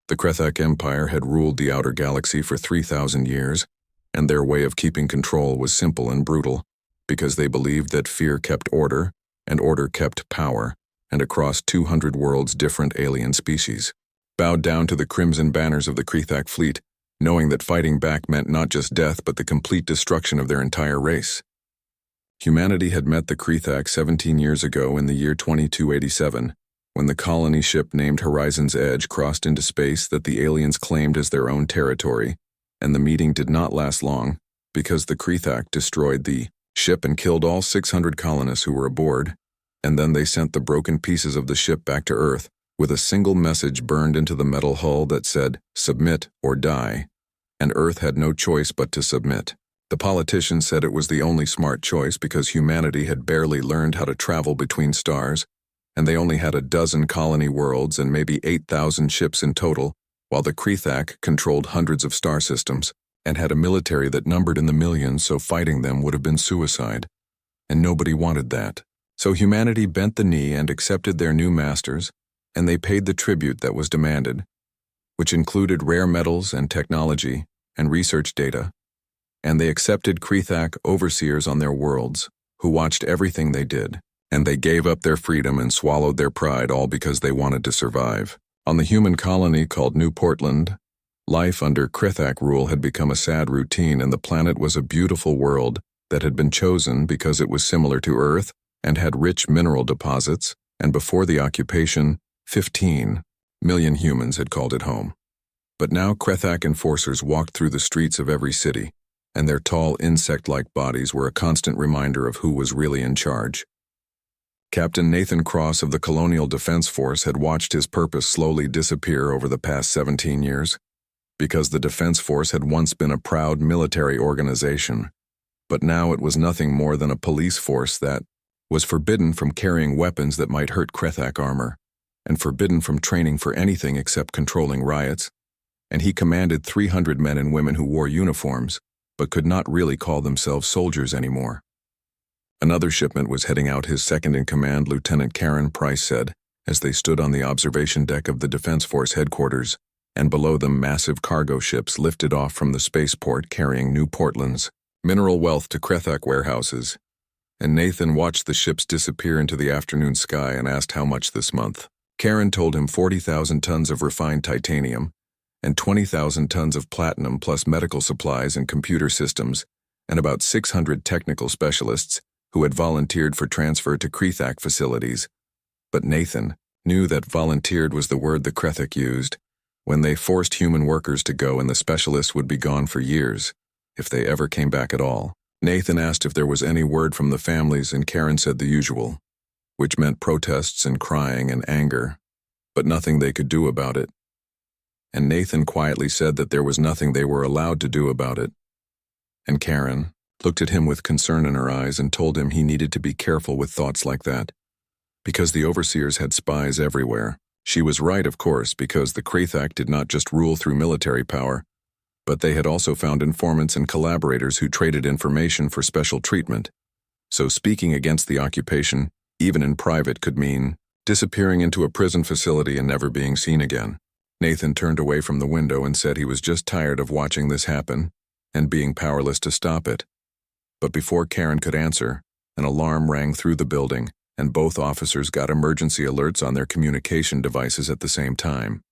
The Krethak Empire had ruled the outer galaxy for 3,000 years, and their way of keeping control was simple and brutal, because they believed that fear kept order, and order kept power, and across 200 worlds different alien species bowed down to the crimson banners of the Krethak fleet, knowing that fighting back meant not just death but the complete destruction of their entire race. Humanity had met the Krethak 17 years ago in the year 2287, when the colony ship named Horizon's Edge crossed into space that the aliens claimed as their own territory, and the meeting did not last long, because the Krethak destroyed the ship and killed all 600 colonists who were aboard, and then they sent the broken pieces of the ship back to Earth, with a single message burned into the metal hull that said, "Submit or die," and Earth had no choice but to submit. The politicians said it was the only smart choice because humanity had barely learned how to travel between stars, and they only had a dozen colony worlds and maybe 8,000 ships in total, while the Krethak controlled hundreds of star systems, and had a military that numbered in the millions, so fighting them would have been suicide. And nobody wanted that. So humanity bent the knee and accepted their new masters, and they paid the tribute that was demanded, which included rare metals and technology and research data, and they accepted Krethak overseers on their worlds, who watched everything they did, and they gave up their freedom and swallowed their pride, all because they wanted to survive. On the human colony called New Portland, life under Krethak rule had become a sad routine, and the planet was a beautiful world that had been chosen because it was similar to Earth and had rich mineral deposits, and before the occupation, 15 million humans had called it home. But now Krethak enforcers walked through the streets of every city, and their tall insect-like bodies were a constant reminder of who was really in charge. Captain Nathan Cross of the Colonial Defense Force had watched his purpose slowly disappear over the past 17 years, because the Defense Force had once been a proud military organization, but now it was nothing more than a police force that was forbidden from carrying weapons that might hurt Krethak armor, and forbidden from training for anything except controlling riots, and he commanded 300 men and women who wore uniforms, but could not really call themselves soldiers anymore. Another shipment was heading out, his second-in-command, Lieutenant Karen Price said, as they stood on the observation deck of the Defense Force headquarters, and below them massive cargo ships lifted off from the spaceport carrying New Portland's mineral wealth to Krethak warehouses. And Nathan watched the ships disappear into the afternoon sky and asked how much this month. Karen told him 40,000 tons of refined titanium, and 20,000 tons of platinum plus medical supplies and computer systems, and about 600 technical specialists who had volunteered for transfer to Krethak facilities. But Nathan knew that volunteered was the word the Krethak used, when they forced human workers to go, and the specialists would be gone for years, if they ever came back at all. Nathan asked if there was any word from the families, and Karen said the usual, which meant protests and crying and anger, but nothing they could do about it. And Nathan quietly said that there was nothing they were allowed to do about it. And Karen looked at him with concern in her eyes and told him he needed to be careful with thoughts like that, because the overseers had spies everywhere. She was right, of course, because the Krethak did not just rule through military power, but they had also found informants and collaborators who traded information for special treatment. So speaking against the occupation, even in private, could mean disappearing into a prison facility and never being seen again. Nathan turned away from the window and said he was just tired of watching this happen and being powerless to stop it. But before Karen could answer, an alarm rang through the building, and both officers got emergency alerts on their communication devices at the same time.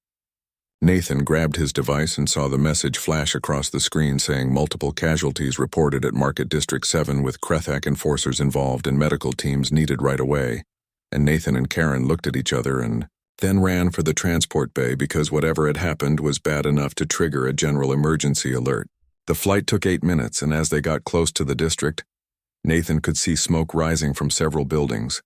Nathan grabbed his device and saw the message flash across the screen saying multiple casualties reported at Market District 7 with Krethak enforcers involved and medical teams needed right away. And Nathan and Karen looked at each other and then ran for the transport bay because whatever had happened was bad enough to trigger a general emergency alert. The flight took 8 minutes, and as they got close to the district, Nathan could see smoke rising from several buildings,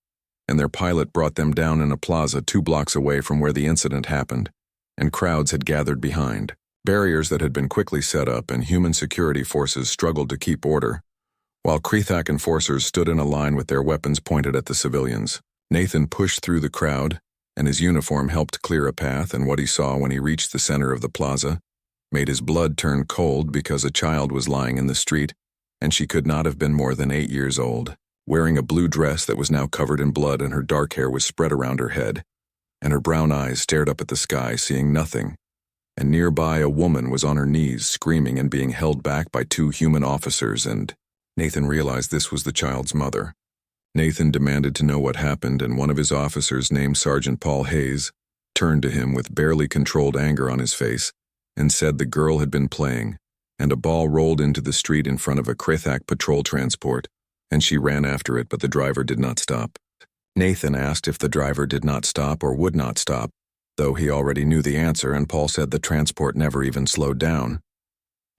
and their pilot brought them down in a plaza 2 blocks away from where the incident happened, and crowds had gathered behind. Barriers that had been quickly set up, and human security forces struggled to keep order, while Krethak enforcers stood in a line with their weapons pointed at the civilians. Nathan pushed through the crowd, and his uniform helped clear a path, and what he saw when he reached the center of the plaza made his blood turn cold, because a child was lying in the street, and she could not have been more than 8 years old, wearing a blue dress that was now covered in blood, and her dark hair was spread around her head, and her brown eyes stared up at the sky, seeing nothing, and nearby a woman was on her knees screaming and being held back by two human officers, and Nathan realized this was the child's mother. Nathan demanded to know what happened, and one of his officers, named Sergeant Paul Hayes, turned to him with barely controlled anger on his face and said the girl had been playing, and a ball rolled into the street in front of a Krithak patrol transport, and she ran after it, but the driver did not stop. Nathan asked if the driver did not stop or would not stop, though he already knew the answer, and Paul said the transport never even slowed down.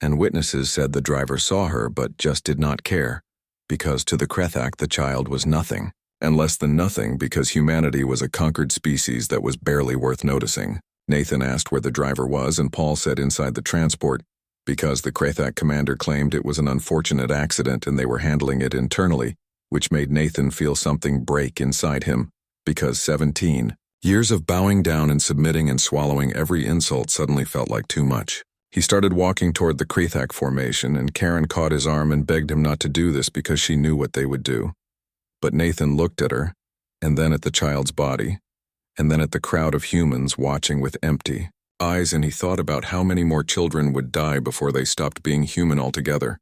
And witnesses said the driver saw her but just did not care, because to the Krethak the child was nothing, and less than nothing because humanity was a conquered species that was barely worth noticing. Nathan asked where the driver was, and Paul said inside the transport, because the Krethak commander claimed it was an unfortunate accident and they were handling it internally, which made Nathan feel something break inside him, because 17 years of bowing down and submitting and swallowing every insult suddenly felt like too much. He started walking toward the Krethak formation, and Karen caught his arm and begged him not to do this because she knew what they would do. But Nathan looked at her, and then at the child's body, and then at the crowd of humans watching with empty eyes, and he thought about how many more children would die before they stopped being human altogether.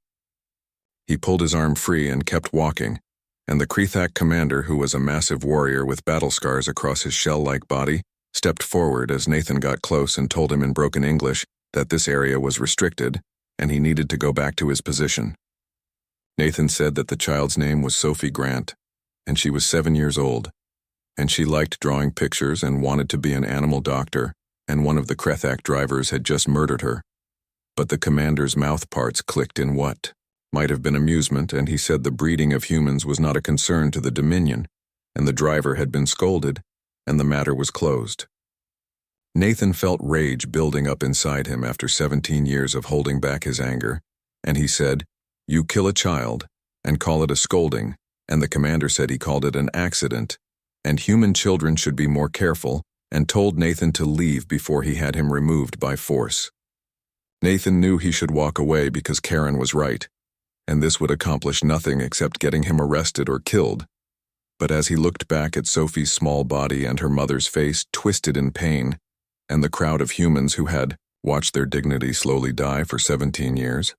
He pulled his arm free and kept walking, and the Krethak commander, who was a massive warrior with battle scars across his shell-like body, stepped forward as Nathan got close and told him in broken English that this area was restricted and he needed to go back to his position. Nathan said that the child's name was Sophie Grant, and she was 7 years old, and she liked drawing pictures and wanted to be an animal doctor, and one of the Krethak drivers had just murdered her. But the commander's mouth parts clicked in what might have been amusement, and he said the breeding of humans was not a concern to the Dominion, and the driver had been scolded, and the matter was closed. Nathan felt rage building up inside him after 17 years of holding back his anger, and he said, "You kill a child and call it a scolding," and the commander said he called it an accident, and human children should be more careful, and told Nathan to leave before he had him removed by force. Nathan knew he should walk away because Karen was right, and this would accomplish nothing except getting him arrested or killed. But as he looked back at Sophie's small body and her mother's face twisted in pain, and the crowd of humans who had watched their dignity slowly die for 17 years,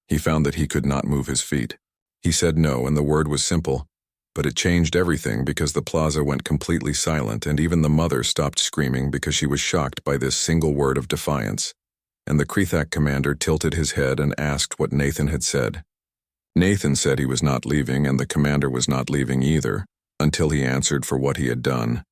he found that he could not move his feet. He said no, and the word was simple, but it changed everything because the plaza went completely silent, and even the mother stopped screaming because she was shocked by this single word of defiance, and the Krethak commander tilted his head and asked what Nathan had said. Nathan said he was not leaving, and the commander was not leaving either, until he answered for what he had done.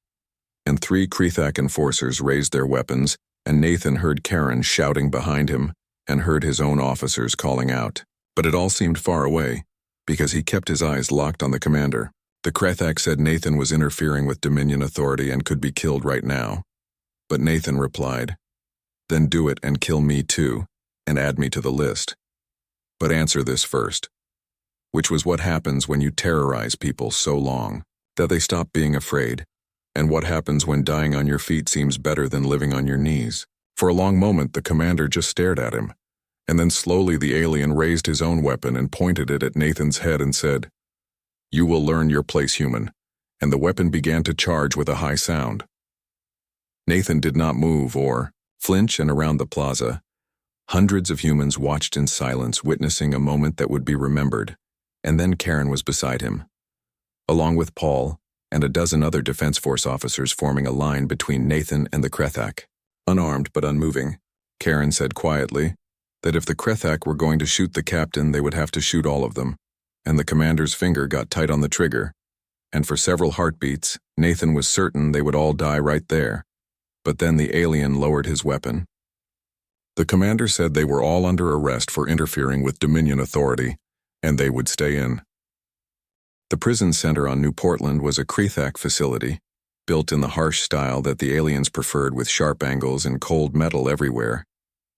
And 3 Krethak enforcers raised their weapons, and Nathan heard Karen shouting behind him and heard his own officers calling out. But it all seemed far away, because he kept his eyes locked on the commander. The Krethak said Nathan was interfering with Dominion authority and could be killed right now. But Nathan replied, "Then do it and kill me too, and add me to the list. But answer this first." Which was what happens when you terrorize people so long that they stop being afraid, and what happens when dying on your feet seems better than living on your knees. For a long moment the commander just stared at him, and then slowly the alien raised his own weapon and pointed it at Nathan's head and said, "You will learn your place, human," and the weapon began to charge with a high sound. Nathan did not move or flinch, and around the plaza, hundreds of humans watched in silence, witnessing a moment that would be remembered, and then Karen was beside him, along with Paul and a dozen other Defense Force officers forming a line between Nathan and the Krethak. Unarmed but unmoving, Karen said quietly that if the Krethak were going to shoot the captain, they would have to shoot all of them, and the commander's finger got tight on the trigger, and for several heartbeats, Nathan was certain they would all die right there. But then the alien lowered his weapon. The commander said they were all under arrest for interfering with Dominion authority, and they would stay in. The prison center on New Portland was a Krethak facility, built in the harsh style that the aliens preferred, with sharp angles and cold metal everywhere,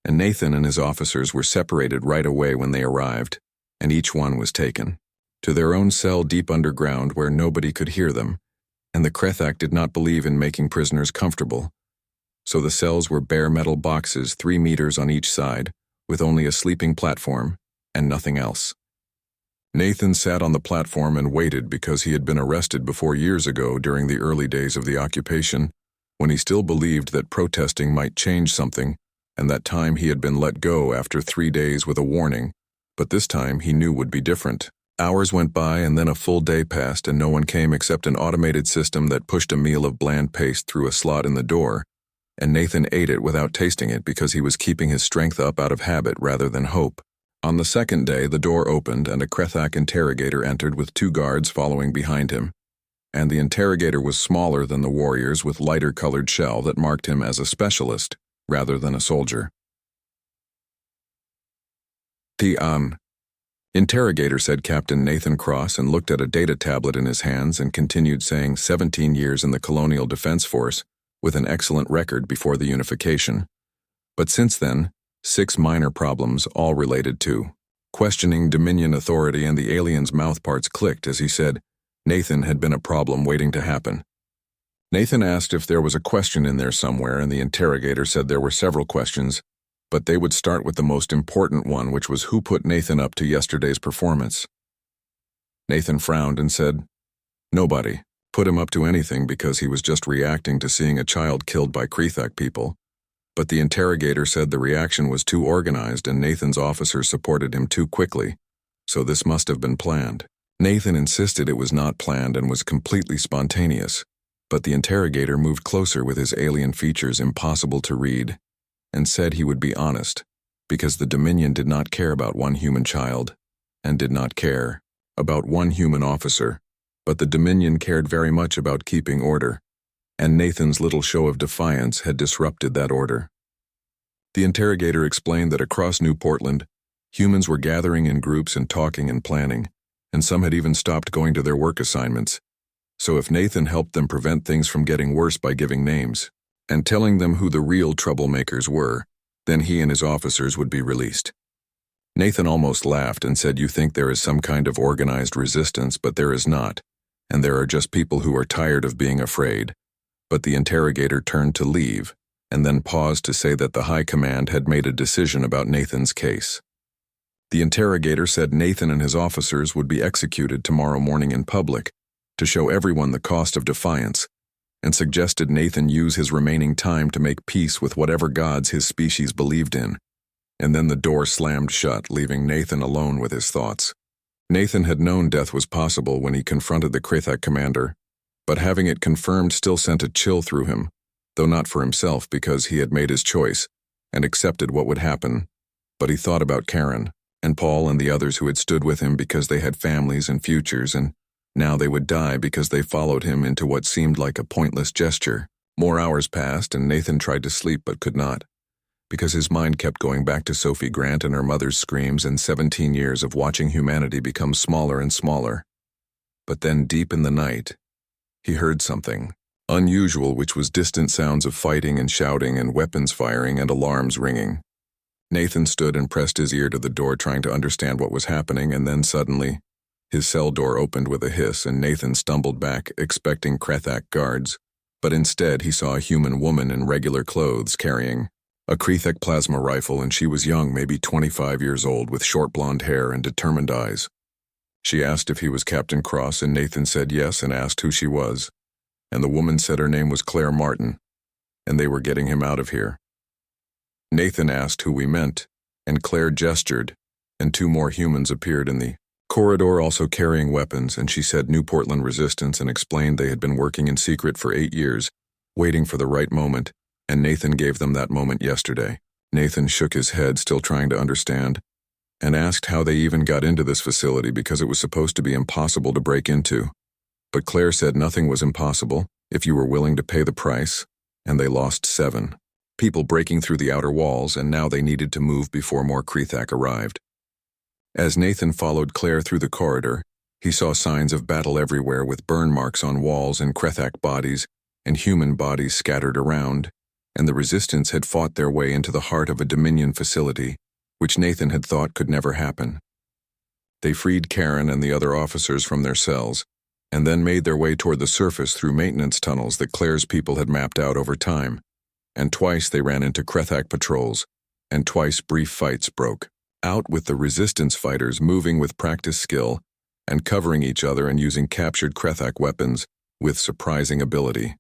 and Nathan and his officers were separated right away when they arrived, and each one was taken to their own cell deep underground where nobody could hear them, and the Krethak did not believe in making prisoners comfortable, so the cells were bare metal boxes 3 meters on each side, with only a sleeping platform and nothing else. Nathan sat on the platform and waited because he had been arrested before years ago during the early days of the occupation, when he still believed that protesting might change something and that time he had been let go after 3 days with a warning, but this time he knew would be different. Hours went by and then a full day passed and no one came except an automated system that pushed a meal of bland paste through a slot in the door, and Nathan ate it without tasting it because he was keeping his strength up out of habit rather than hope. On the second day, the door opened and a Krethak interrogator entered with 2 guards following behind him, and the interrogator was smaller than the warriors with lighter-colored shell that marked him as a specialist rather than a soldier. The interrogator, said Captain Nathan Cross, and looked at a data tablet in his hands and continued saying 17 years in the Colonial Defense Force with an excellent record before the unification. But since then, 6 minor problems, all related to questioning Dominion authority, and the alien's mouthparts clicked as he said Nathan had been a problem waiting to happen. Nathan asked if there was a question in there somewhere, and the interrogator said there were several questions, but they would start with the most important one, which was who put Nathan up to yesterday's performance. Nathan frowned and said, nobody put him up to anything because he was just reacting to seeing a child killed by Krethak people. But the interrogator said the reaction was too organized and Nathan's officers supported him too quickly, so this must have been planned. Nathan insisted it was not planned and was completely spontaneous, but the interrogator moved closer with his alien features impossible to read, and said he would be honest, because the Dominion did not care about one human child, and did not care about one human officer, but the Dominion cared very much about keeping order, and Nathan's little show of defiance had disrupted that order. The interrogator explained that across New Portland, humans were gathering in groups and talking and planning, and some had even stopped going to their work assignments. So if Nathan helped them prevent things from getting worse by giving names and telling them who the real troublemakers were, then he and his officers would be released. Nathan almost laughed and said, you think there is some kind of organized resistance, but there is not, and there are just people who are tired of being afraid. But the interrogator turned to leave, and then paused to say that the High Command had made a decision about Nathan's case. The interrogator said Nathan and his officers would be executed tomorrow morning in public to show everyone the cost of defiance, and suggested Nathan use his remaining time to make peace with whatever gods his species believed in. And then the door slammed shut, leaving Nathan alone with his thoughts. Nathan had known death was possible when he confronted the Krethak commander, but having it confirmed still sent a chill through him, though not for himself because he had made his choice and accepted what would happen. But he thought about Karen and Paul and the others who had stood with him because they had families and futures, and now they would die because they followed him into what seemed like a pointless gesture. More hours passed and Nathan tried to sleep but could not, because his mind kept going back to Sophie Grant and her mother's screams and 17 years of watching humanity become smaller and smaller. But then deep in the night, he heard something unusual, which was distant sounds of fighting and shouting and weapons firing and alarms ringing. Nathan stood and pressed his ear to the door trying to understand what was happening, and then suddenly, his cell door opened with a hiss and Nathan stumbled back, expecting Krethak guards, but instead he saw a human woman in regular clothes carrying a Krethak plasma rifle, and she was young, maybe 25 years old, with short blonde hair and determined eyes. She asked if he was Captain Cross, and Nathan said yes and asked who she was, and the woman said her name was Claire Martin, and they were getting him out of here. Nathan asked who we meant, and Claire gestured, and 2 more humans appeared in the corridor also carrying weapons, and she said New Portland Resistance and explained they had been working in secret for 8 years, waiting for the right moment, and Nathan gave them that moment yesterday. Nathan shook his head, still trying to understand, and asked how they even got into this facility because it was supposed to be impossible to break into. But Claire said nothing was impossible if you were willing to pay the price, and they lost 7 people breaking through the outer walls, and now they needed to move before more Krethak arrived. As Nathan followed Claire through the corridor, he saw signs of battle everywhere with burn marks on walls and Krethak bodies and human bodies scattered around, and the resistance had fought their way into the heart of a Dominion facility, which Nathan had thought could never happen. They freed Karen and the other officers from their cells, and then made their way toward the surface through maintenance tunnels that Claire's people had mapped out over time, and twice they ran into Krethak patrols, and twice brief fights broke out with the resistance fighters moving with practiced skill and covering each other and using captured Krethak weapons with surprising ability.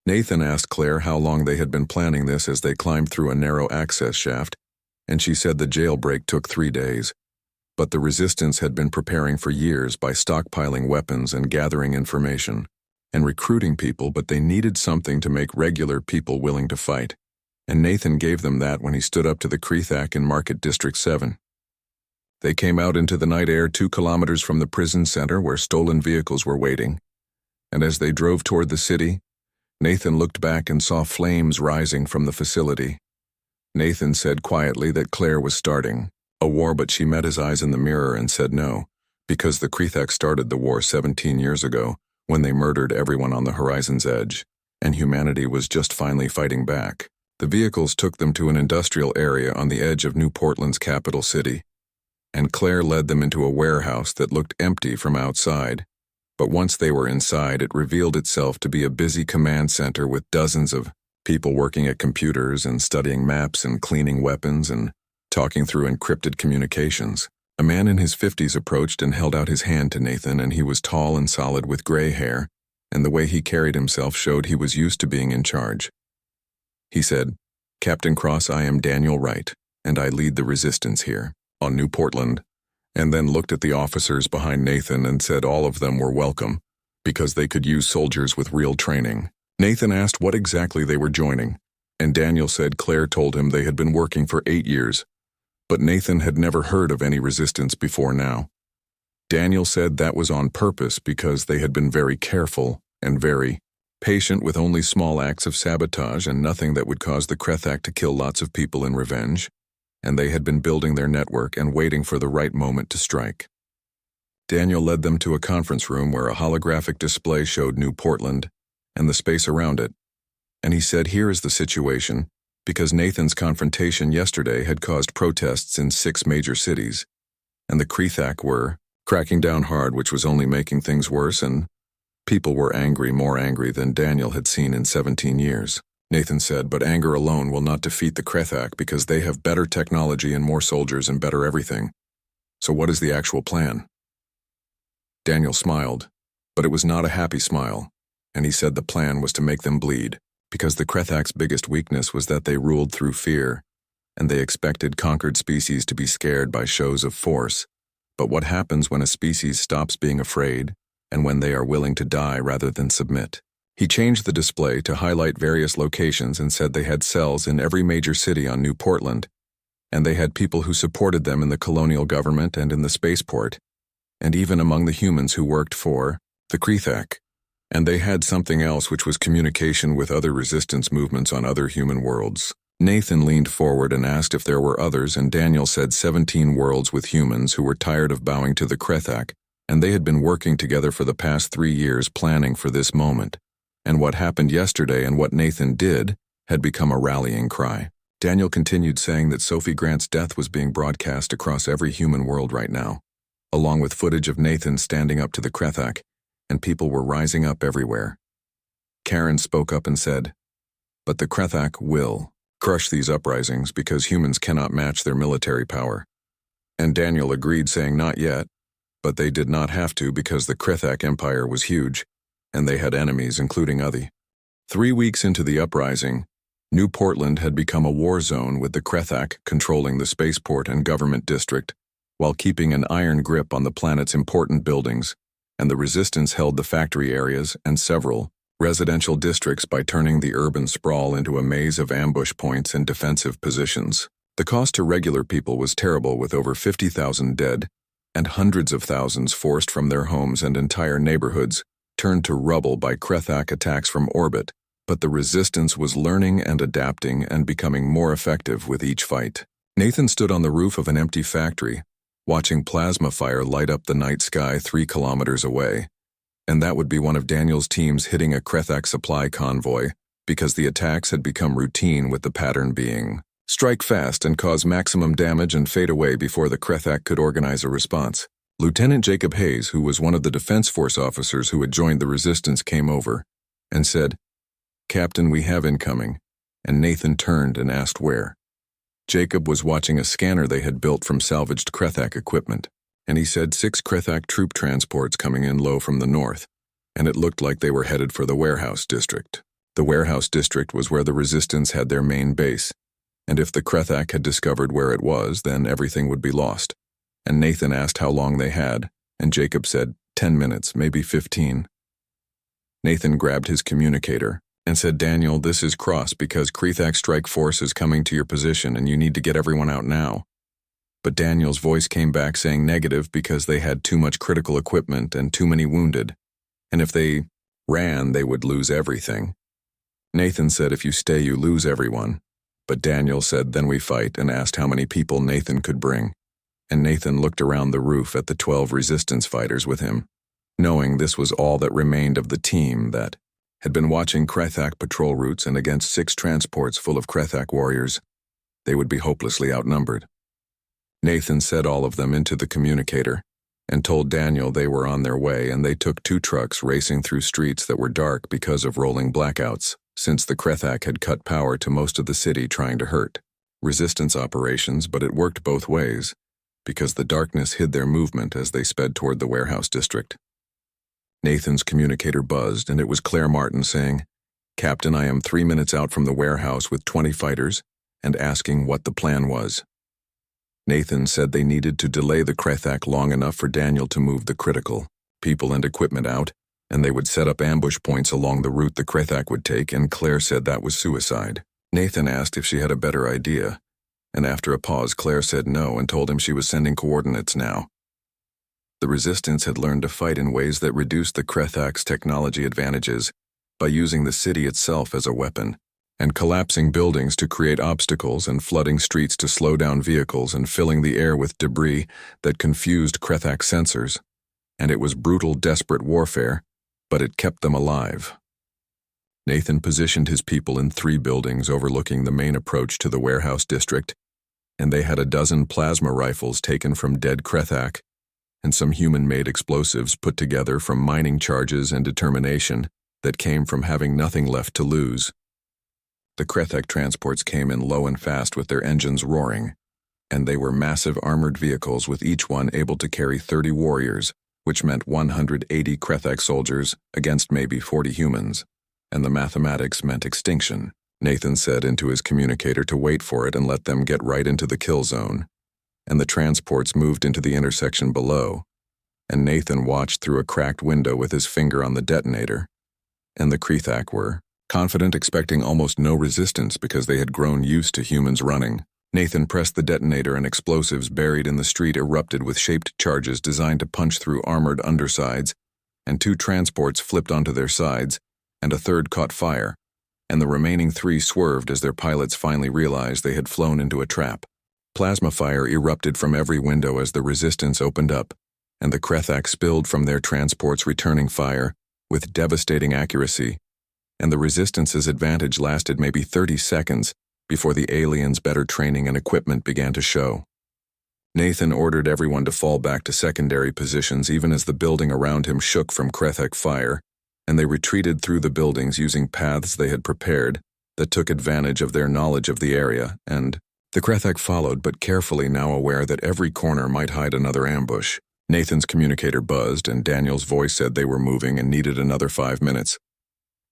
Nathan asked Claire how long they had been planning this as they climbed through a narrow access shaft, and she said the jailbreak took 3 days. But the resistance had been preparing for years by stockpiling weapons and gathering information, and recruiting people, but they needed something to make regular people willing to fight. And Nathan gave them that when he stood up to the Krethak in Market District 7. They came out into the night air 2 kilometers from the prison center where stolen vehicles were waiting, and as they drove toward the city, Nathan looked back and saw flames rising from the facility. Nathan said quietly that Claire was starting a war, but she met his eyes in the mirror and said no, because the Krethak started the war 17 years ago when they murdered everyone on the horizon's edge, and humanity was just finally fighting back. The vehicles took them to an industrial area on the edge of New Portland's capital city, and Claire led them into a warehouse that looked empty from outside. But once they were inside, it revealed itself to be a busy command center with dozens of people working at computers and studying maps and cleaning weapons and talking through encrypted communications. A man in his 50s approached and held out his hand to Nathan, and he was tall and solid with gray hair, and the way he carried himself showed he was used to being in charge. He said, "Captain Cross, I am Daniel Wright, and I lead the resistance here on New Portland," and then looked at the officers behind Nathan and said all of them were welcome because they could use soldiers with real training. Nathan asked what exactly they were joining, and Daniel said Claire told him they had been working for 8 years, but Nathan had never heard of any resistance before now. Daniel said that was on purpose because they had been very careful and very patient with only small acts of sabotage and nothing that would cause the Krethak to kill lots of people in revenge, and they had been building their network and waiting for the right moment to strike. Daniel led them to a conference room where a holographic display showed New Portland and the space around it, and he said, "Here is the situation," because Nathan's confrontation yesterday had caused protests in 6 major cities, and the Krethak were cracking down hard, which was only making things worse, and people were angry, more angry than Daniel had seen in 17 years. Nathan said, "But anger alone will not defeat the Krethak because they have better technology and more soldiers and better everything. So what is the actual plan?" Daniel smiled, but it was not a happy smile, and he said the plan was to make them bleed, because the Krethak's biggest weakness was that they ruled through fear, and they expected conquered species to be scared by shows of force. But what happens when a species stops being afraid, and when they are willing to die rather than submit? He changed the display to highlight various locations and said they had cells in every major city on New Portland, and they had people who supported them in the colonial government and in the spaceport, and even among the humans who worked for the Krethak. And they had something else, which was communication with other resistance movements on other human worlds. Nathan leaned forward and asked if there were others, and Daniel said 17 worlds with humans who were tired of bowing to the Krethak, and they had been working together for the past 3 years planning for this moment. And what happened yesterday and what Nathan did had become a rallying cry. Daniel continued saying that Sophie Grant's death was being broadcast across every human world right now, along with footage of Nathan standing up to the Krethak, and people were rising up everywhere. Karen spoke up and said, "But the Krethak will crush these uprisings because humans cannot match their military power." And Daniel agreed, saying not yet, but they did not have to because the Krethak Empire was huge, and they had enemies including Uthi. 3 weeks into the uprising, New Portland had become a war zone with the Krethak controlling the spaceport and government district, while keeping an iron grip on the planet's important buildings, and the resistance held the factory areas and several residential districts by turning the urban sprawl into a maze of ambush points and defensive positions. The cost to regular people was terrible, with over 50,000 dead and hundreds of thousands forced from their homes and entire neighborhoods turned to rubble by Krethak attacks from orbit, but the resistance was learning and adapting and becoming more effective with each fight. Nathan stood on the roof of an empty factory, watching plasma fire light up the night sky 3 kilometers away, and that would be one of Daniel's teams hitting a Krethak supply convoy, because the attacks had become routine, with the pattern being strike fast and cause maximum damage and fade away before the Krethak could organize a response. Lieutenant Jacob Hayes, who was one of the Defense Force officers who had joined the resistance, came over and said, "Captain, we have incoming," and Nathan turned and asked where. Jacob was watching a scanner they had built from salvaged Krethak equipment, and he said 6 Krethak troop transports coming in low from the north, and it looked like they were headed for the warehouse district. The warehouse district was where the Resistance had their main base, and if the Krethak had discovered where it was, then everything would be lost. And Nathan asked how long they had, and Jacob said 10 minutes, maybe 15. Nathan grabbed his communicator and said, "Daniel, this is Cross because Krethak strike force is coming to your position and you need to get everyone out now." But Daniel's voice came back saying negative because they had too much critical equipment and too many wounded, and if they ran, they would lose everything. Nathan said, "If you stay, you lose everyone." But Daniel said, "Then we fight," and asked how many people Nathan could bring. And Nathan looked around the roof at the 12 Resistance fighters with him, knowing this was all that remained of the team that had been watching Krethak patrol routes, and against 6 transports full of Krethak warriors, they would be hopelessly outnumbered. Nathan said all of them into the communicator and told Daniel they were on their way, and they took 2 trucks racing through streets that were dark because of rolling blackouts, since the Krethak had cut power to most of the city trying to hurt Resistance operations, but it worked both ways, because the darkness hid their movement as they sped toward the warehouse district. Nathan's communicator buzzed, and it was Claire Martin saying, "Captain, I am 3 minutes out from the warehouse with 20 fighters," and asking what the plan was. Nathan said they needed to delay the Krethak long enough for Daniel to move the critical people and equipment out, and they would set up ambush points along the route the Krethak would take, and Claire said that was suicide. Nathan asked if she had a better idea, and after a pause Claire said no and told him she was sending coordinates now. The Resistance had learned to fight in ways that reduced the Krethak's technology advantages by using the city itself as a weapon, and collapsing buildings to create obstacles and flooding streets to slow down vehicles and filling the air with debris that confused Krethak sensors. And it was brutal, desperate warfare, but it kept them alive. Nathan positioned his people in 3 buildings overlooking the main approach to the warehouse district, and they had a dozen plasma rifles taken from dead Krethak and some human-made explosives put together from mining charges and determination that came from having nothing left to lose. The Krethak transports came in low and fast with their engines roaring, and they were massive armored vehicles with each one able to carry 30 warriors, which meant 180 Krethak soldiers against maybe 40 humans, and the mathematics meant extinction. Nathan said into his communicator to wait for it and let them get right into the kill zone, and the transports moved into the intersection below, and Nathan watched through a cracked window with his finger on the detonator, and the Krethak were confident, expecting almost no resistance because they had grown used to humans running. Nathan pressed the detonator and explosives buried in the street erupted with shaped charges designed to punch through armored undersides, and 2 transports flipped onto their sides, and a third caught fire, and the remaining 3 swerved as their pilots finally realized they had flown into a trap. Plasma fire erupted from every window as the Resistance opened up, and the Krethak spilled from their transports returning fire with devastating accuracy, and the Resistance's advantage lasted maybe 30 seconds before the aliens' better training and equipment began to show. Nathan ordered everyone to fall back to secondary positions even as the building around him shook from Krethak fire, and they retreated through the buildings using paths they had prepared that took advantage of their knowledge of the area, and the Krethak followed, but carefully, now aware that every corner might hide another ambush. Nathan's communicator buzzed, and Daniel's voice said they were moving and needed another 5 minutes.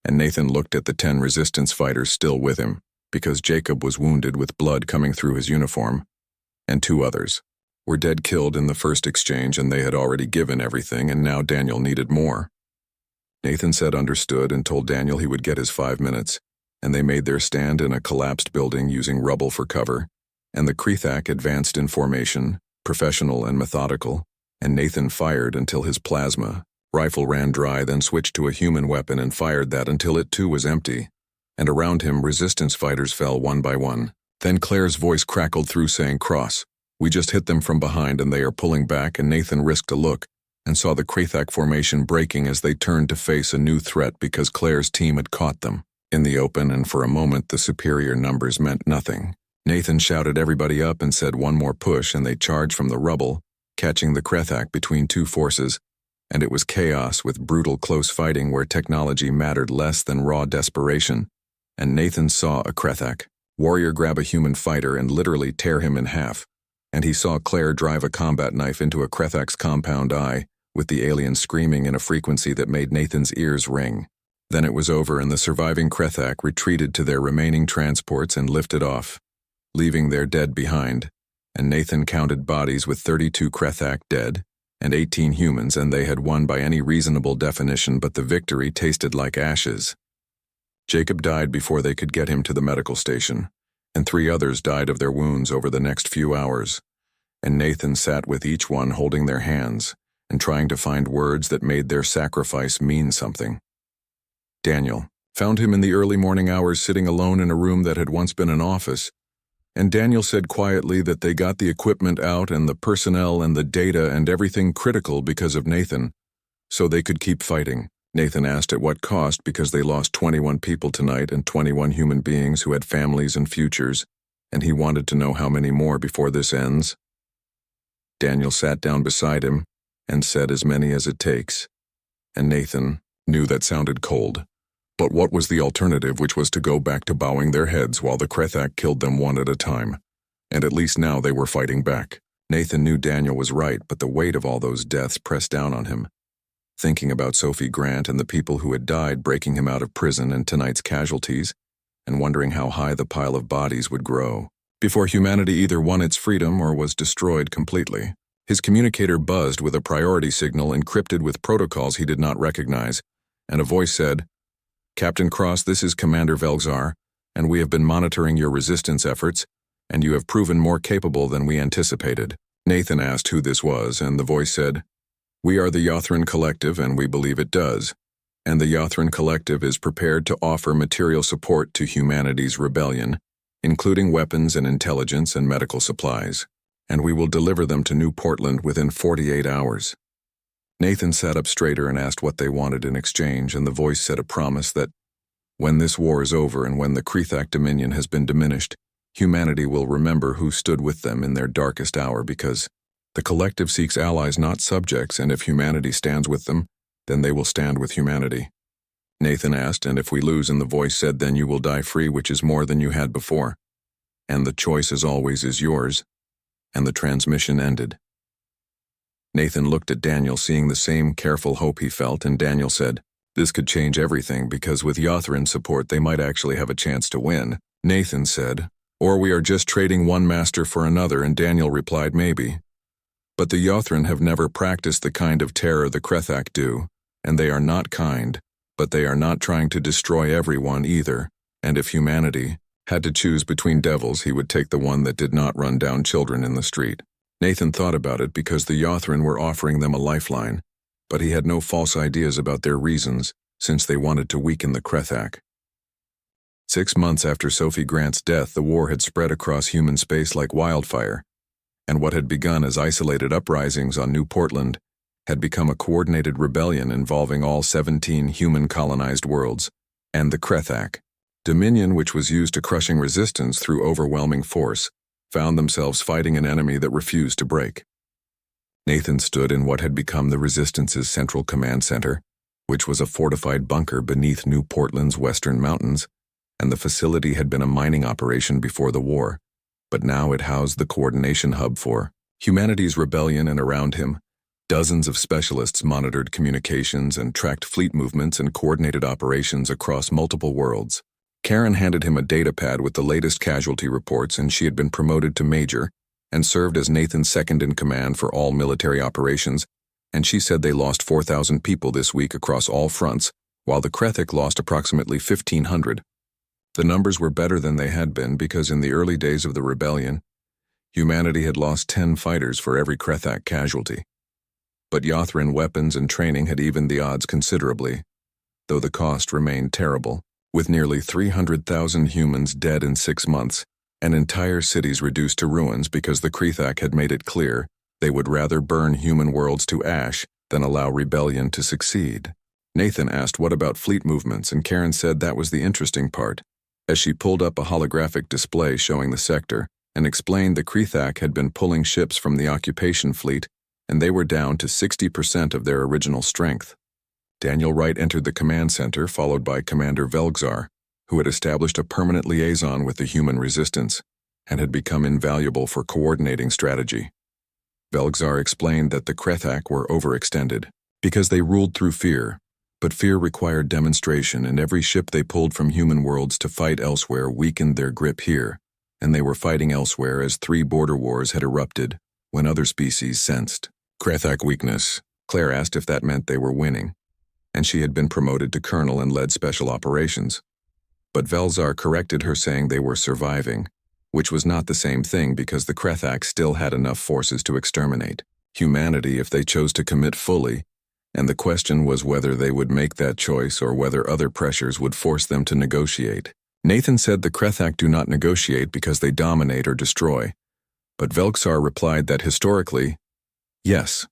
And Nathan looked at the 10 Resistance fighters still with him, because Jacob was wounded with blood coming through his uniform, and 2 others were dead killed in the first exchange, and they had already given everything, and now Daniel needed more. Nathan said understood and told Daniel he would get his 5 minutes, and they made their stand in a collapsed building using rubble for cover, and the Krethak advanced in formation, professional and methodical, and Nathan fired until his plasma rifle ran dry, then switched to a human weapon and fired that until it too was empty, and around him Resistance fighters fell one by one. Then Claire's voice crackled through saying, "Cross, we just hit them from behind and they are pulling back," and Nathan risked a look and saw the Krethak formation breaking as they turned to face a new threat because Claire's team had caught them in the open, and for a moment the superior numbers meant nothing. Nathan shouted everybody up and said one more push, and they charged from the rubble, catching the Krethak between 2 forces, and it was chaos with brutal close fighting where technology mattered less than raw desperation. And Nathan saw a Krethak warrior grab a human fighter and literally tear him in half, and he saw Claire drive a combat knife into a Krethak's compound eye, with the alien screaming in a frequency that made Nathan's ears ring. Then it was over and the surviving Krethak retreated to their remaining transports and lifted off, leaving their dead behind, and Nathan counted bodies with 32 Krethak dead and 18 humans, and they had won by any reasonable definition, but the victory tasted like ashes. Jacob died before they could get him to the medical station, and 3 others died of their wounds over the next few hours, and Nathan sat with each one holding their hands and trying to find words that made their sacrifice mean something. Daniel found him in the early morning hours sitting alone in a room that had once been an office, and Daniel said quietly that they got the equipment out and the personnel and the data and everything critical because of Nathan, so they could keep fighting. Nathan asked at what cost because they lost 21 people tonight and 21 human beings who had families and futures, and he wanted to know how many more before this ends. Daniel sat down beside him and said as many as it takes, and Nathan knew that sounded cold. But what was the alternative, which was to go back to bowing their heads while the Krethak killed them one at a time? And at least now they were fighting back. Nathan knew Daniel was right, but the weight of all those deaths pressed down on him. Thinking about Sophie Grant and the people who had died breaking him out of prison and tonight's casualties, and wondering how high the pile of bodies would grow before humanity either won its freedom or was destroyed completely. His communicator buzzed with a priority signal encrypted with protocols he did not recognize, and a voice said, "Captain Cross, this is Commander Velgzar, and we have been monitoring your resistance efforts, and you have proven more capable than we anticipated." Nathan asked who this was, and the voice said, "We are the Yothran Collective, and we believe it does. And the Yothran Collective is prepared to offer material support to humanity's rebellion, including weapons and intelligence and medical supplies, and we will deliver them to New Portland within 48 hours. Nathan sat up straighter and asked what they wanted in exchange, and the voice said a promise that, when this war is over and when the Krethak Dominion has been diminished, humanity will remember who stood with them in their darkest hour, because the collective seeks allies, not subjects, and if humanity stands with them, then they will stand with humanity. Nathan asked, and if we lose, and the voice said, then you will die free, which is more than you had before. And the choice, as always, is yours. And the transmission ended. Nathan looked at Daniel, seeing the same careful hope he felt, and Daniel said, "This could change everything, because with Yothran support they might actually have a chance to win." Nathan said, "Or we are just trading one master for another," and Daniel replied, "Maybe. But the Yothran have never practiced the kind of terror the Krethak do, and they are not kind, but they are not trying to destroy everyone either, and if humanity had to choose between devils, he would take the one that did not run down children in the street." Nathan thought about it because the Yothran were offering them a lifeline, but he had no false ideas about their reasons, since they wanted to weaken the Krethak. 6 months after Sophie Grant's death, the war had spread across human space like wildfire, and what had begun as isolated uprisings on New Portland had become a coordinated rebellion involving all 17 human-colonized worlds, and the Krethak Dominion, which was used to crushing resistance through overwhelming force, found themselves fighting an enemy that refused to break. Nathan stood in what had become the Resistance's central command center, which was a fortified bunker beneath New Portland's western mountains, and the facility had been a mining operation before the war, but now it housed the coordination hub for humanity's rebellion, and around him, dozens of specialists monitored communications and tracked fleet movements and coordinated operations across multiple worlds. Karen handed him a data pad with the latest casualty reports, and she had been promoted to major and served as Nathan's second-in-command for all military operations, and she said they lost 4,000 people this week across all fronts, while the Krethak lost approximately 1,500. The numbers were better than they had been because in the early days of the rebellion, humanity had lost 10 fighters for every Krethak casualty. But Yothran weapons and training had evened the odds considerably, though the cost remained terrible. With nearly 300,000 humans dead in 6 months, and entire cities reduced to ruins because the Krethak had made it clear they would rather burn human worlds to ash than allow rebellion to succeed. Nathan asked what about fleet movements, and Karen said that was the interesting part, as she pulled up a holographic display showing the sector, and explained the Krethak had been pulling ships from the occupation fleet, and they were down to 60% of their original strength. Daniel Wright entered the command center, followed by Commander Velgzar, who had established a permanent liaison with the human resistance and had become invaluable for coordinating strategy. Velgzar explained that the Krethak were overextended because they ruled through fear, But fear required demonstration, and every ship they pulled from human worlds to fight elsewhere weakened their grip here, and they were fighting elsewhere as 3 border wars had erupted when other species sensed Krethak weakness. Claire asked if that meant they were winning, and she had been promoted to colonel and led special operations. But Velzar corrected her, saying they were surviving, which was not the same thing because the Krethak still had enough forces to exterminate humanity if they chose to commit fully, and the question was whether they would make that choice or whether other pressures would force them to negotiate. Nathan said the Krethak do not negotiate because they dominate or destroy, but Velxar replied that historically, yes,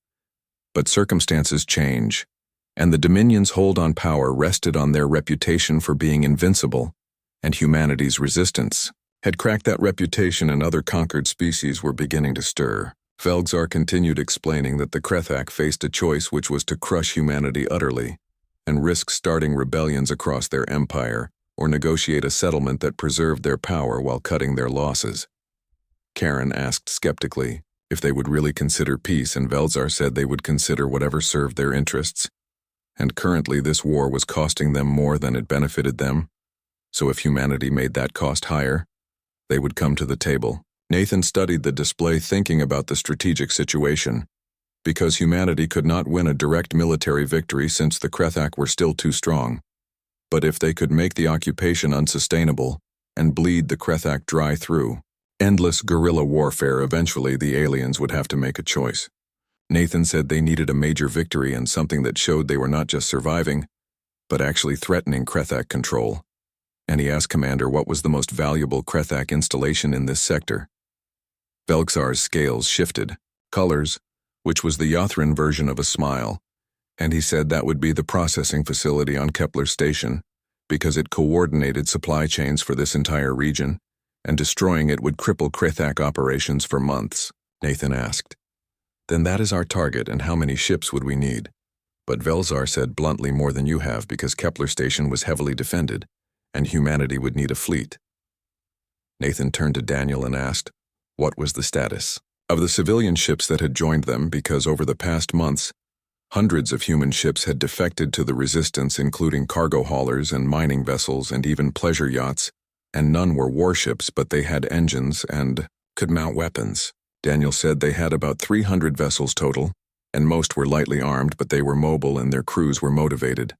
but circumstances change, and the Dominion's hold on power rested on their reputation for being invincible, and humanity's resistance had cracked that reputation, and other conquered species were beginning to stir. Velxar continued explaining that the Krethak faced a choice, which was to crush humanity utterly and risk starting rebellions across their empire, or negotiate a settlement that preserved their power while cutting their losses. Karen asked skeptically if they would really consider peace, and Velzar said they would consider whatever served their interests, and currently this war was costing them more than it benefited them, so if humanity made that cost higher, they would come to the table. Nathan studied the display, thinking about the strategic situation, because humanity could not win a direct military victory since the Krethak were still too strong. But if they could make the occupation unsustainable and bleed the Krethak dry through endless guerrilla warfare, eventually the aliens would have to make a choice. Nathan said they needed a major victory and something that showed they were not just surviving, but actually threatening Krethak control. And he asked Commander what was the most valuable Krethak installation in this sector. Velxar's scales shifted, colors, which was the Yothran version of a smile, and he said that would be the processing facility on Kepler Station, because it coordinated supply chains for this entire region, and destroying it would cripple Krethak operations for months. Nathan asked, "Then that is our target, and how many ships would we need?" But Velzar said bluntly, "More than you have, because Kepler Station was heavily defended, and humanity would need a fleet." Nathan turned to Daniel and asked, what was the status of the civilian ships that had joined them, because over the past months, hundreds of human ships had defected to the resistance, including cargo haulers and mining vessels and even pleasure yachts, and none were warships, but they had engines and could mount weapons. Daniel said they had about 300 vessels total, and most were lightly armed, but they were mobile and their crews were motivated.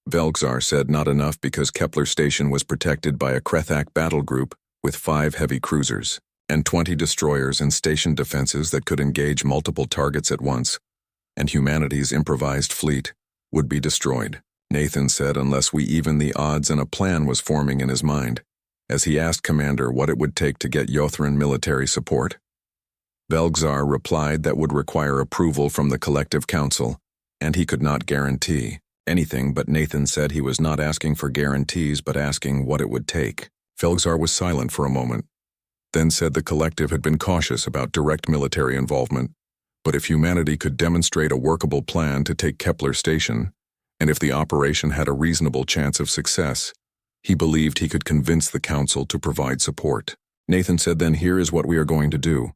Velxar said not enough, because Kepler Station was protected by a Krethak battle group with 5 heavy cruisers and 20 destroyers and station defenses that could engage multiple targets at once, and humanity's improvised fleet would be destroyed. Nathan said unless we even the odds, and a plan was forming in his mind, as he asked Commander what it would take to get Yothran military support. Velxar replied that would require approval from the Collective Council, and he could not guarantee anything, but Nathan said he was not asking for guarantees but asking what it would take. Velxar was silent for a moment, then said the Collective had been cautious about direct military involvement, but if humanity could demonstrate a workable plan to take Kepler Station, and if the operation had a reasonable chance of success, he believed he could convince the Council to provide support. Nathan said, "Then here is what we are going to do,"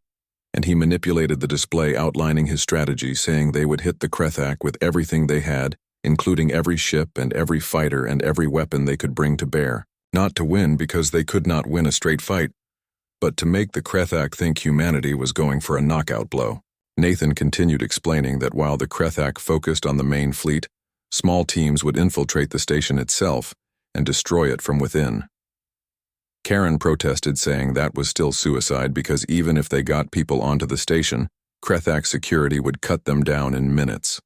and he manipulated the display, outlining his strategy, saying they would hit the Krethak with everything they had, including every ship and every fighter and every weapon they could bring to bear, not to win because they could not win a straight fight, but to make the Krethak think humanity was going for a knockout blow. Nathan continued explaining that while the Krethak focused on the main fleet, small teams would infiltrate the station itself and destroy it from within. Karen protested, saying that was still suicide, because even if they got people onto the station, Krethak security would cut them down in minutes.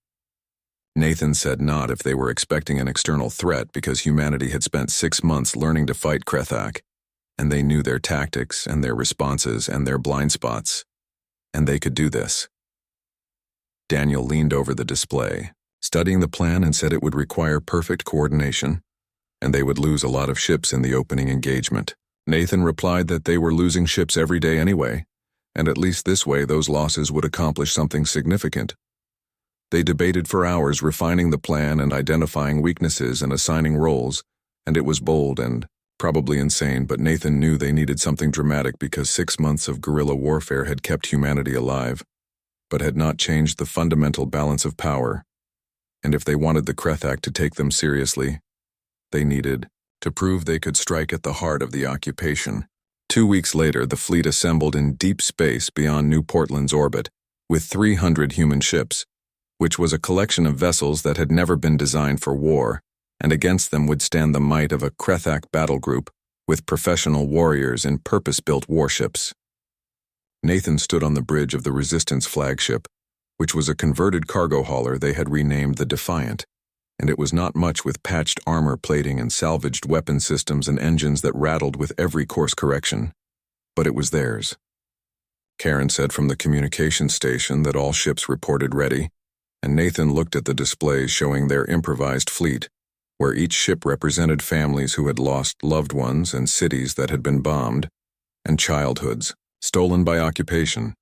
Nathan said not if they were expecting an external threat, because humanity had spent 6 months learning to fight Krethak, and they knew their tactics and their responses and their blind spots, and they could do this. Daniel leaned over the display, studying the plan, and said it would require perfect coordination, and they would lose a lot of ships in the opening engagement. Nathan replied that they were losing ships every day anyway, and at least this way those losses would accomplish something significant. They debated for hours, refining the plan and identifying weaknesses and assigning roles, and it was bold and probably insane, but Nathan knew they needed something dramatic, because 6 months of guerrilla warfare had kept humanity alive, but had not changed the fundamental balance of power. And if they wanted the Krethak to take them seriously, they needed to prove they could strike at the heart of the occupation. 2 weeks later, the fleet assembled in deep space beyond New Portland's orbit, with 300 human ships, which was a collection of vessels that had never been designed for war, and against them would stand the might of a Krethak battle group with professional warriors in purpose-built warships. Nathan stood on the bridge of the Resistance flagship, which was a converted cargo hauler they had renamed the Defiant, and it was not much with patched armor plating and salvaged weapon systems and engines that rattled with every course correction. But it was theirs. Karen said from the communications station that all ships reported ready, and Nathan looked at the displays showing their improvised fleet, where each ship represented families who had lost loved ones and cities that had been bombed, and childhoods stolen by occupation.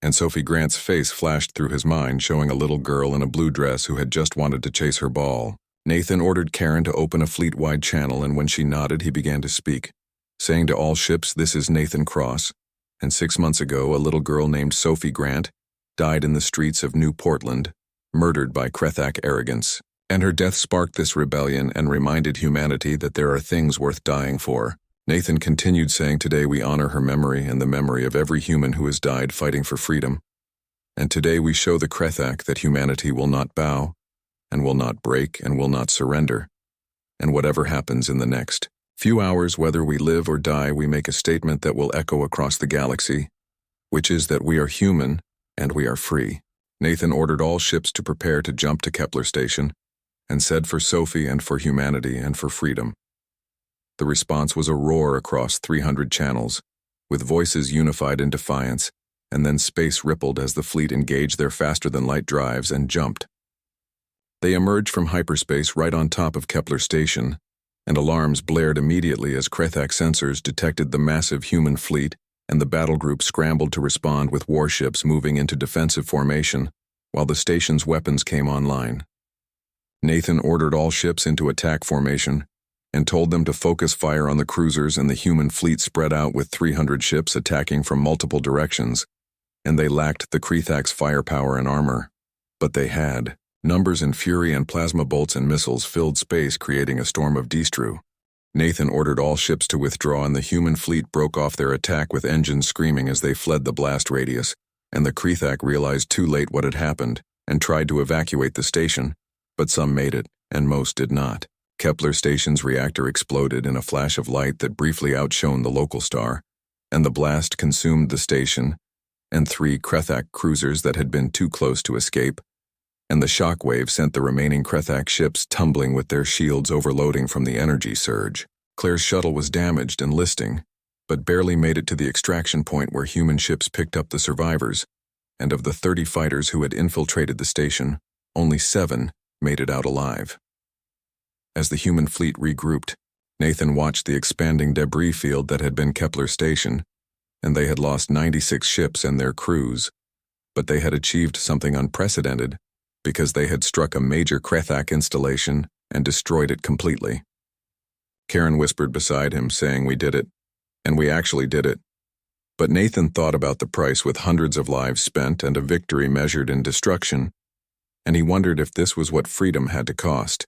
And Sophie Grant's face flashed through his mind, showing a little girl in a blue dress who had just wanted to chase her ball. Nathan ordered Karen to open a fleet-wide channel, and when she nodded, he began to speak, saying to all ships, "This is Nathan Cross, and 6 months ago, a little girl named Sophie Grant died in the streets of New Portland, murdered by Krethak arrogance. And her death sparked this rebellion and reminded humanity that there are things worth dying for." Nathan continued saying, "Today we honor her memory and the memory of every human who has died fighting for freedom. And today we show the Krethak that humanity will not bow, and will not break, and will not surrender. And whatever happens in the next few hours, whether we live or die, we make a statement that will echo across the galaxy, which is that we are human and we are free." Nathan ordered all ships to prepare to jump to Kepler Station, and said, "For Sophie and for humanity and for freedom." The response was a roar across 300 channels, with voices unified in defiance, and then space rippled as the fleet engaged their faster-than-light drives and jumped. They emerged from hyperspace right on top of Kepler Station, and alarms blared immediately as Krethak sensors detected the massive human fleet, and the battle group scrambled to respond with warships moving into defensive formation, while the station's weapons came online. Nathan ordered all ships into attack formation, and told them to focus fire on the cruisers, and the human fleet spread out with 300 ships attacking from multiple directions, and they lacked the Krethak's firepower and armor. But they had numbers and fury, and plasma bolts and missiles filled space, creating a storm of destru. Nathan ordered all ships to withdraw, and the human fleet broke off their attack with engines screaming as they fled the blast radius, and the Krethak realized too late what had happened, and tried to evacuate the station, but some made it, and most did not. Kepler Station's reactor exploded in a flash of light that briefly outshone the local star, and the blast consumed the station and 3 Krethak cruisers that had been too close to escape, and the shockwave sent the remaining Krethak ships tumbling with their shields overloading from the energy surge. Claire's shuttle was damaged and listing, but barely made it to the extraction point where human ships picked up the survivors, and of the 30 fighters who had infiltrated the station, only 7 made it out alive. As the human fleet regrouped, Nathan watched the expanding debris field that had been Kepler Station, and they had lost 96 ships and their crews, but they had achieved something unprecedented because they had struck a major Krethak installation and destroyed it completely. Karen whispered beside him, saying, "We did it, and we actually did it." But Nathan thought about the price, with hundreds of lives spent and a victory measured in destruction, and he wondered if this was what freedom had to cost.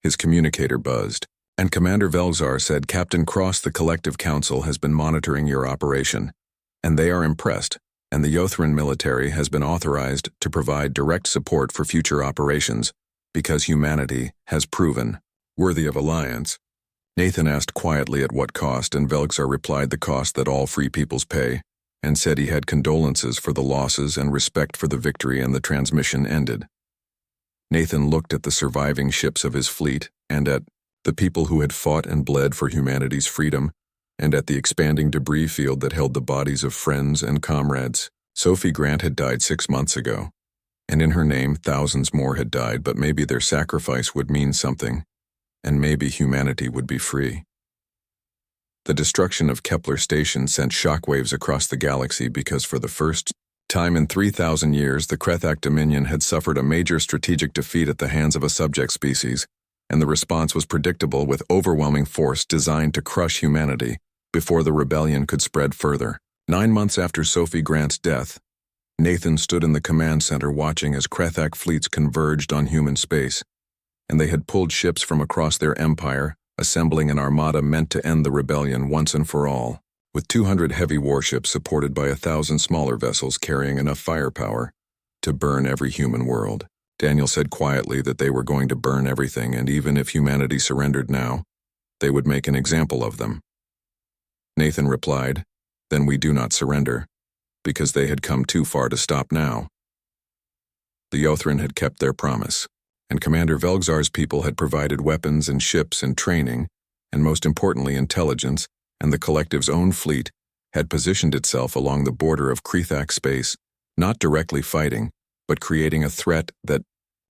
His communicator buzzed, and Commander Velzar said, "Captain Cross, the Collective Council has been monitoring your operation, and they are impressed, and the Yothran military has been authorized to provide direct support for future operations because humanity has proven worthy of alliance." Nathan asked quietly at what cost, and Velzar replied the cost that all free peoples pay, and said he had condolences for the losses and respect for the victory, and the transmission ended. Nathan looked at the surviving ships of his fleet, and at the people who had fought and bled for humanity's freedom, and at the expanding debris field that held the bodies of friends and comrades. Sophie Grant had died 6 months ago, and in her name thousands more had died, but maybe their sacrifice would mean something, and maybe humanity would be free. The destruction of Kepler Station sent shockwaves across the galaxy because for the first time in 3,000 years, the Krethak Dominion had suffered a major strategic defeat at the hands of a subject species, and the response was predictable, with overwhelming force designed to crush humanity before the rebellion could spread further. 9 months after Sophie Grant's death, Nathan stood in the command center watching as Krethak fleets converged on human space, and they had pulled ships from across their empire, assembling an armada meant to end the rebellion once and for all. With 200 heavy warships supported by 1,000 smaller vessels carrying enough firepower to burn every human world. Daniel said quietly that they were going to burn everything, and even if humanity surrendered now, they would make an example of them. Nathan replied, "Then we do not surrender, because they had come too far to stop now." The Yothran had kept their promise, and Commander Velgzar's people had provided weapons and ships and training, and most importantly intelligence, and the collective's own fleet had positioned itself along the border of Krethak space, not directly fighting, but creating a threat that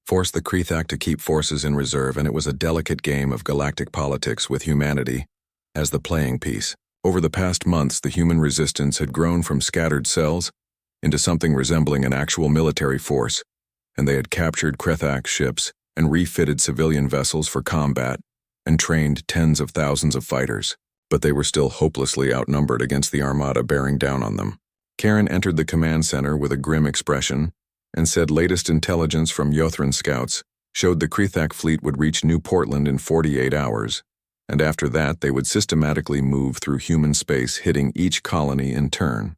forced the Krethak to keep forces in reserve, and it was a delicate game of galactic politics with humanity as the playing piece. Over the past months, the human resistance had grown from scattered cells into something resembling an actual military force, and they had captured Krethak ships and refitted civilian vessels for combat and trained tens of thousands of fighters. But they were still hopelessly outnumbered against the armada bearing down on them. Karen entered the command center with a grim expression and said latest intelligence from Yothran scouts showed the Krethak fleet would reach New Portland in 48 hours, and after that they would systematically move through human space, hitting each colony in turn.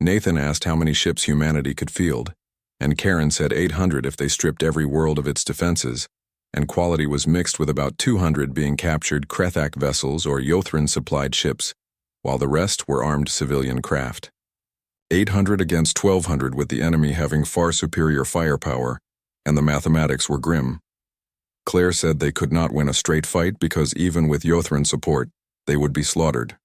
Nathan asked how many ships humanity could field, and Karen said 800 if they stripped every world of its defenses, and quality was mixed with about 200 being captured Krethak vessels or Yothran-supplied ships, while the rest were armed civilian craft. 800 against 1,200 with the enemy having far superior firepower, and the mathematics were grim. Claire said they could not win a straight fight because even with Yothran support, they would be slaughtered.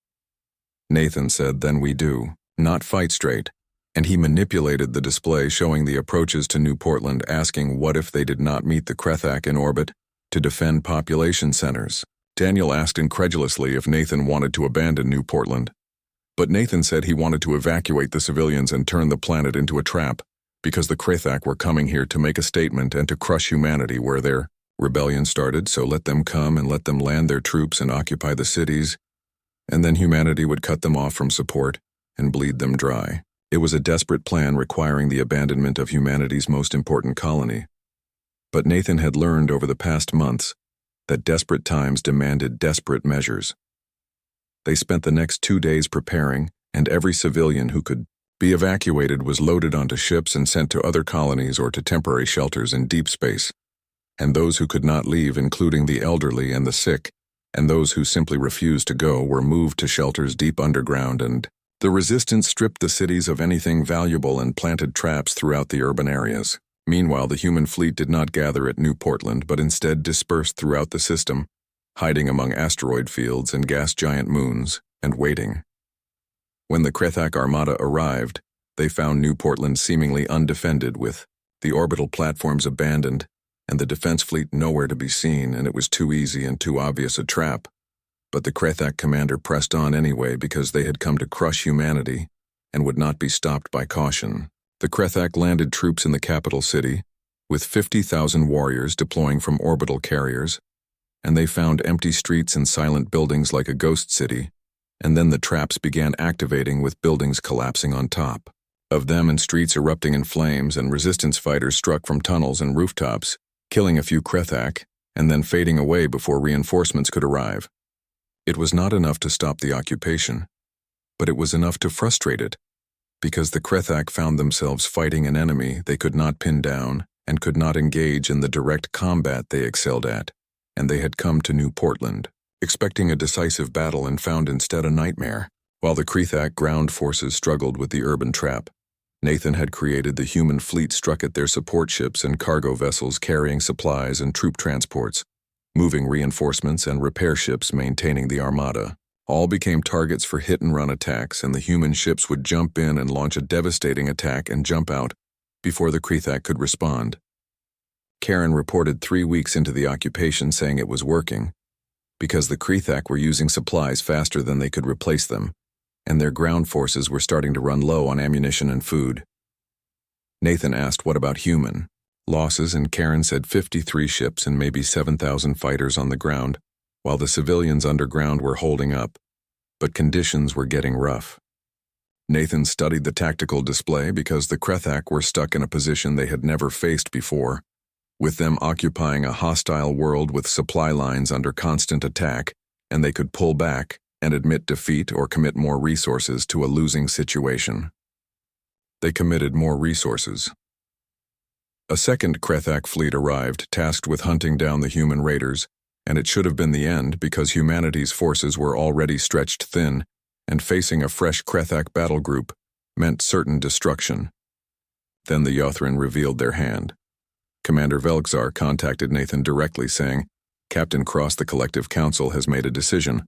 Nathan said, "Then we do not fight straight," and he manipulated the display showing the approaches to New Portland, asking what if they did not meet the Krethak in orbit to defend population centers. Daniel asked incredulously if Nathan wanted to abandon New Portland, but Nathan said he wanted to evacuate the civilians and turn the planet into a trap, because the Krethak were coming here to make a statement and to crush humanity where their rebellion started, so let them come and let them land their troops and occupy the cities, and then humanity would cut them off from support and bleed them dry. It was a desperate plan requiring the abandonment of humanity's most important colony. But Nathan had learned over the past months that desperate times demanded desperate measures. They spent the next 2 days preparing, and every civilian who could be evacuated was loaded onto ships and sent to other colonies or to temporary shelters in deep space. And those who could not leave, including the elderly and the sick, and those who simply refused to go, were moved to shelters deep underground, and the resistance stripped the cities of anything valuable and planted traps throughout the urban areas. Meanwhile, the human fleet did not gather at New Portland, but instead dispersed throughout the system, hiding among asteroid fields and gas giant moons, and waiting. When the Krethak armada arrived, they found New Portland seemingly undefended, with the orbital platforms abandoned and the defense fleet nowhere to be seen, and it was too easy and too obvious a trap. But the Krethak commander pressed on anyway because they had come to crush humanity and would not be stopped by caution. The Krethak landed troops in the capital city, with 50,000 warriors deploying from orbital carriers, and they found empty streets and silent buildings like a ghost city, and then the traps began activating with buildings collapsing on top of them and streets erupting in flames, and resistance fighters struck from tunnels and rooftops, killing a few Krethak, and then fading away before reinforcements could arrive. It was not enough to stop the occupation, but it was enough to frustrate it, because the Krethak found themselves fighting an enemy they could not pin down and could not engage in the direct combat they excelled at, and they had come to New Portland, expecting a decisive battle, and found instead a nightmare. While the Krethak ground forces struggled with the urban trap, Nathan had created the human fleet struck at their support ships and cargo vessels carrying supplies and troop transports, moving reinforcements and repair ships maintaining the armada. All became targets for hit-and-run attacks, and the human ships would jump in and launch a devastating attack and jump out before the Krethak could respond. Karen reported 3 weeks into the occupation saying it was working, because the Krethak were using supplies faster than they could replace them, and their ground forces were starting to run low on ammunition and food. Nathan asked what about human losses, and Karen said 53 ships and maybe 7,000 fighters on the ground, while the civilians underground were holding up, but conditions were getting rough. Nathan studied the tactical display because the Krethak were stuck in a position they had never faced before, with them occupying a hostile world with supply lines under constant attack, and they could pull back and admit defeat or commit more resources to a losing situation. They committed more resources. A second Krethak fleet arrived, tasked with hunting down the human raiders, and it should have been the end because humanity's forces were already stretched thin, and facing a fresh Krethak battle group meant certain destruction. Then the Yothran revealed their hand. Commander Velgzar contacted Nathan directly, saying, "Captain Cross, the Collective Council has made a decision,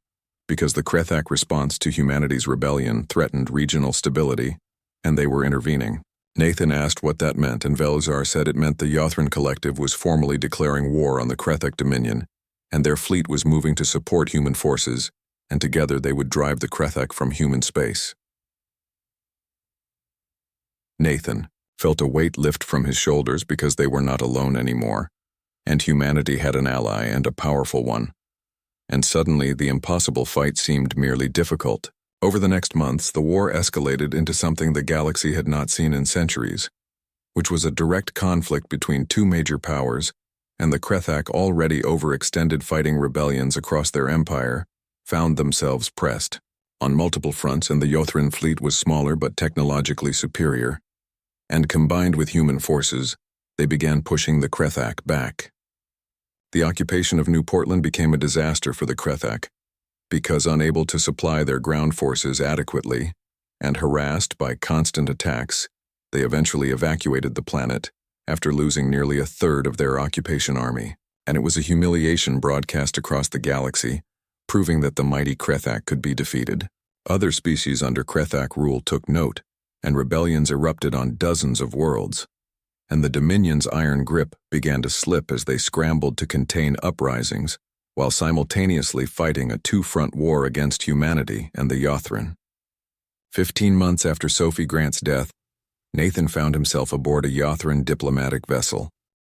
because the Krethak response to humanity's rebellion threatened regional stability, and they were intervening." Nathan asked what that meant, and Velgzar said it meant the Yothran Collective was formally declaring war on the Krethak Dominion, and their fleet was moving to support human forces, and together they would drive the Krethak from human space. Nathan felt a weight lift from his shoulders because they were not alone anymore, and humanity had an ally and a powerful one. And suddenly the impossible fight seemed merely difficult. Over the next months, the war escalated into something the galaxy had not seen in centuries, which was a direct conflict between two major powers, and the Krethak, already overextended fighting rebellions across their empire, found themselves pressed on multiple fronts, and the Yothran fleet was smaller but technologically superior, and combined with human forces, they began pushing the Krethak back. The occupation of New Portland became a disaster for the Krethak, because unable to supply their ground forces adequately, and harassed by constant attacks, they eventually evacuated the planet after losing nearly a third of their occupation army, and it was a humiliation broadcast across the galaxy, proving that the mighty Krethak could be defeated. Other species under Krethak rule took note, and rebellions erupted on dozens of worlds, and the Dominion's iron grip began to slip as they scrambled to contain uprisings, while simultaneously fighting a two-front war against humanity and the Yothran. 15 months after Sophie Grant's death, Nathan found himself aboard a Yothran diplomatic vessel.